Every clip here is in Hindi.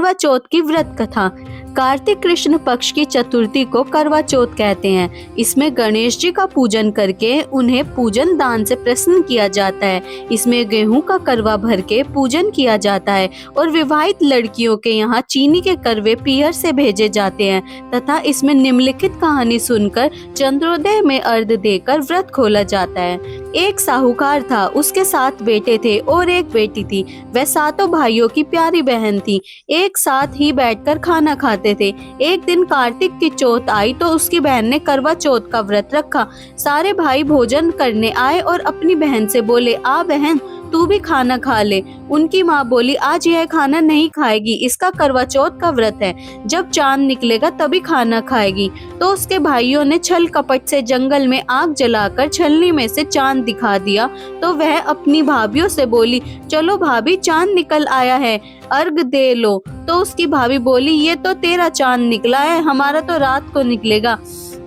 करवा चौथ की व्रत कथा। कार्तिक कृष्ण पक्ष की चतुर्थी को करवा चौथ कहते हैं। इसमें गणेश जी का पूजन करके उन्हें पूजन दान से प्रसन्न किया जाता है। इसमें गेहूं का करवा भर के पूजन किया जाता है और विवाहित लड़कियों के यहाँ चीनी के करवे पीहर से भेजे जाते हैं तथा इसमें निम्नलिखित कहानी सुनकर चंद्रोदय में अर्घ देकर व्रत खोला जाता है। एक साहूकार था, उसके 7 बेटे थे और एक बेटी थी। वह सातों भाइयों की प्यारी बहन थी। एक साथ ही बैठकर खाना खाते थे। एक दिन कार्तिक की चौथ आई तो उसकी बहन ने करवा चौथ का व्रत रखा। सारे भाई भोजन करने आए और अपनी बहन से बोले, आ बहन तू भी खाना खा ले। उनकी माँ बोली, आज यह खाना नहीं खाएगी, इसका करवा चौथ का व्रत है, जब चांद निकलेगा तभी खाना खाएगी। तो उसके भाइयों ने छल कपट से जंगल में आग जलाकर छलनी में से चांद दिखा दिया। तो वह अपनी भाभियों से बोली, चलो भाभी चांद निकल आया है, अर्घ दे लो। तो उसकी भाभी बोली, ये तो तेरा चांद निकला है, हमारा तो रात को निकलेगा।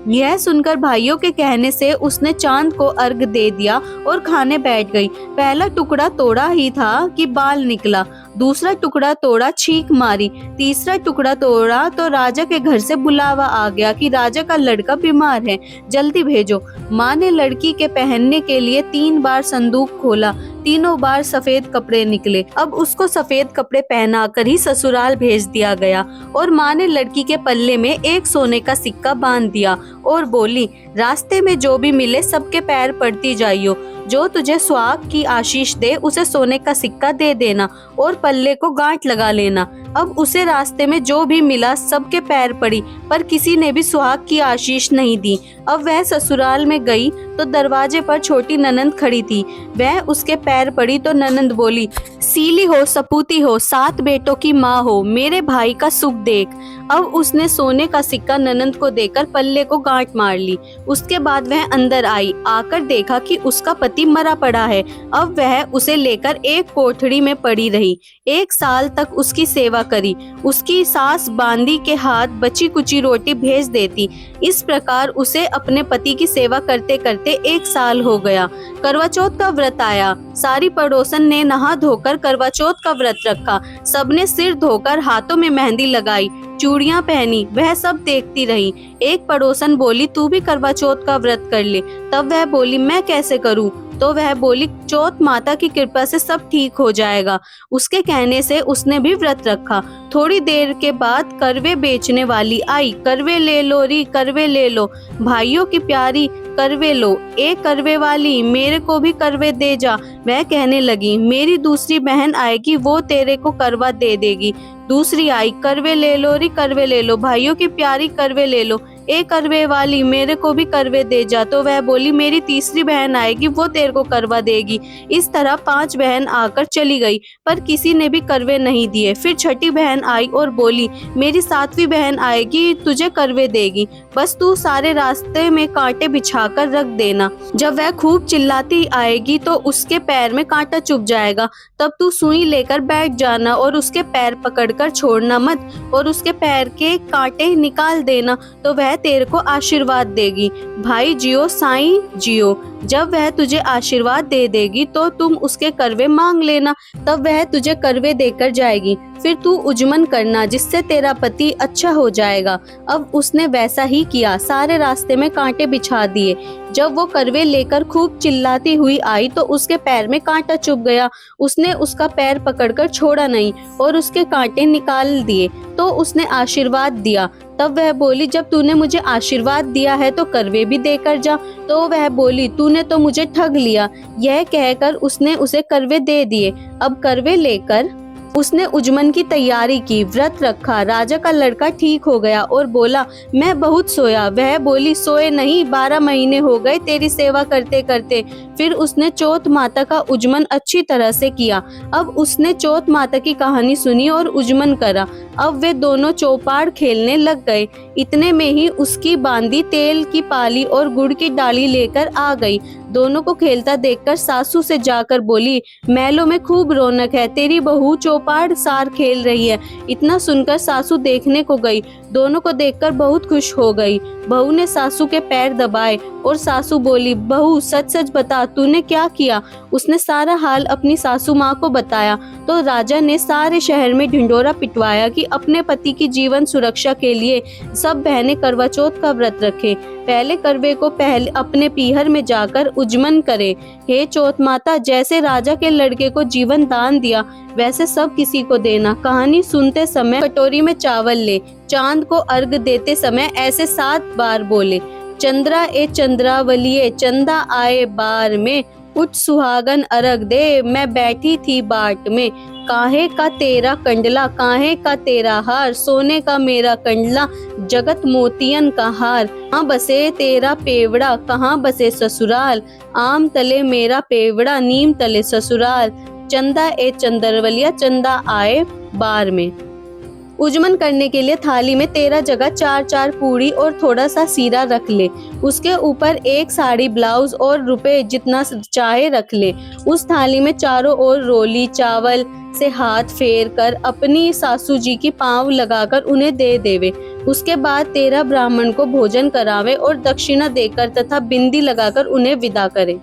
यह सुनकर भाइयों के कहने से उसने चांद को अर्घ दे दिया और खाने बैठ गई। पहला टुकड़ा तोड़ा ही था कि बाल निकला, दूसरा टुकड़ा तोड़ा छींक मारी, तीसरा टुकड़ा तोड़ा तो राजा के घर से बुलावा आ गया कि राजा का लड़का बीमार है, जल्दी भेजो। माँ ने लड़की के पहनने के लिए 3 बार संदूक खोला, तीनों बार सफेद कपड़े निकले। अब उसको सफेद कपड़े पहनाकर ही ससुराल भेज दिया गया और माँ ने लड़की के पल्ले में एक सोने का सिक्का बांध दिया और बोली, रास्ते में जो भी मिले सबके पैर पड़ती जाइयो, जो तुझे सुहाग की आशीष दे उसे सोने का सिक्का दे देना और पल्ले को गांठ लगा लेना। अब उसे रास्ते में जो भी मिला सबके पैर पड़ी, पर किसी ने भी सुहाग की आशीष नहीं दी। अब वह ससुराल में गई तो दरवाजे पर छोटी ननंद खड़ी थी। वह उसके पैर पड़ी तो ननंद बोली, सीली हो सपूती हो, 7 बेटों की माँ हो, मेरे भाई का सुख देख। अब उसने सोने का सिक्का ननंद को देकर पल्ले को गांठ मार ली। उसके बाद वह अंदर आई, आकर देखा कि उसका पति मरा पड़ा है। अब वह उसे लेकर एक कोठड़ी में पड़ी रही। 1 साल तक उसकी सेवा करी। उसकी सास बांदी के हाथ बची कुची रोटी भेज देती। इस प्रकार उसे अपने पति की सेवा करते करते 1 साल हो गया। करवा चौथ का व्रत आया। सारी पड़ोसन ने नहा धोकर करवा चौथ का व्रत रखा। सबने सिर धोकर हाथों में मेहंदी लगाई, चूड़ियां पहनी। वह सब देखती रही। एक पड़ोसन बोली, तू भी करवा चौथ का व्रत कर ले। तब वह बोली, मैं कैसे करूं? तो वह बोली, चौथ माता की कृपा से सब ठीक हो जाएगा। उसके कहने से उसने भी व्रत रखा। थोड़ी देर के बाद करवे बेचने वाली आई। करवे ले लो री, करवे ले लो, भाइयों की प्यारी करवे लो। एक करवे वाली, मेरे को भी करवे दे जा। वह कहने लगी, मेरी दूसरी बहन आएगी, वो तेरे को करवा दे देगी। दूसरी आई, करवे ले लो री, करवे ले लो, भाइयों की प्यारी करवे ले लो। एक करवे वाली, मेरे को भी करवे दे जा। तो वह बोली, मेरी तीसरी बहन आएगी, वो तेरे को करवा देगी। इस तरह 5 बहन आकर चली गई, पर किसी ने भी करवे नहीं दिए। फिर छठी बहन आई और बोली, मेरी 7वीं बहन आएगी, तुझे करवे देगी, बस तू सारे रास्ते में कांटे बिछाकर रख देना। जब वह खूब चिल्लाती आएगी तो उसके पैर में कांटा चुभ जाएगा, तब तू सुई लेकर बैठ जाना और उसके पैर पकड़कर छोड़ना मत और उसके पैर के कांटे निकाल देना, तो वह तेरे को आशीर्वाद देगी। भाई जियो, साईं जियो। जब वह तुझे आशीर्वाद दे देगी तो तुम उसके करवे मांग लेना, तब वह तुझे करवे देकर जाएगी। फिर तू उजमन करना, जिससे तेरा पति अच्छा हो जाएगा। अब उसने वैसा ही किया। सारे रास्ते में कांटे बिछा दिए। जब वो करवे लेकर खूब चिल्लाती हुई आई तो उसके पैर में कांटा चुभ गया। उसने उसका पैर पकड़कर छोड़ा नहीं और उसके कांटे निकाल दिए। तो उसने आशीर्वाद दिया। तब वह बोली, जब तूने मुझे आशीर्वाद दिया है तो करवे भी देकर जा। तो वह बोली, तूने तो मुझे ठग लिया। यह कहकर उसने उसे करवे दे दिए। अब करवे लेकर उसने उजमन की तैयारी की, व्रत रखा। राजा का लड़का ठीक हो गया और बोला, मैं बहुत सोया। वह बोली, सोए नहीं, 12 महीने हो गए तेरी सेवा करते करते। फिर उसने चौथ माता का उजमन अच्छी तरह से किया। अब उसने चौथ माता की कहानी सुनी और उजमन करा। अब वे दोनों चौपाड़ खेलने लग गए। इतने में ही उसकी बांदी तेल की पाली और गुड़ की डाली लेकर आ गई। दोनों को खेलता देखकर सासू से जाकर बोली, महलों में खूब रौनक है, तेरी बहू चौपाड़ सार खेल रही है। इतना सुनकर सासू देखने को गई। दोनों को देखकर बहुत खुश हो गई। बहू ने सासू के पैर दबाए और सासू बोली, बहू सच सच बता, तूने क्या किया? उसने सारा हाल अपनी सासू माँ को बताया। तो राजा ने सारे शहर में ढिंढोरा पिटवाया कि अपने पति की जीवन सुरक्षा के लिए सब बहनें करवा चौथ का व्रत रखें। पहले करवे को पहले अपने पीहर में जाकर उज्जमन करें। हे चौथ माता, जैसे राजा के लड़के को जीवन दान दिया वैसे सब किसी को देना। कहानी सुनते समय कटोरी में चावल ले। चांद को अर्घ देते समय ऐसे 7 बार बोले, चंद्रा ए चंद्रावलिए चंदा आए बार में, उठ सुहागन अर्घ दे मैं बैठी थी बाट में। काहे का तेरा कंडला काहे का तेरा हार, सोने का मेरा कंडला जगत मोतियन का हार। कहाँ बसे तेरा पेवड़ा कहाँ बसे ससुराल, आम तले मेरा पेवड़ा नीम तले ससुराल। चंदा ए चंद्रवलिया चंदा आए बार में। उज्जमन करने के लिए थाली में 13 जगह 4-4 पूड़ी और थोड़ा सा सीरा रख ले। उसके ऊपर एक साड़ी, ब्लाउज और रुपए जितना चाहे रख ले। उस थाली में चारों ओर रोली चावल से हाथ फेर कर अपनी सासू जी की पांव लगाकर उन्हें दे देवे। उसके बाद 13 ब्राह्मण को भोजन करावे और दक्षिणा देकर तथा बिंदी लगाकर उन्हें विदा करे।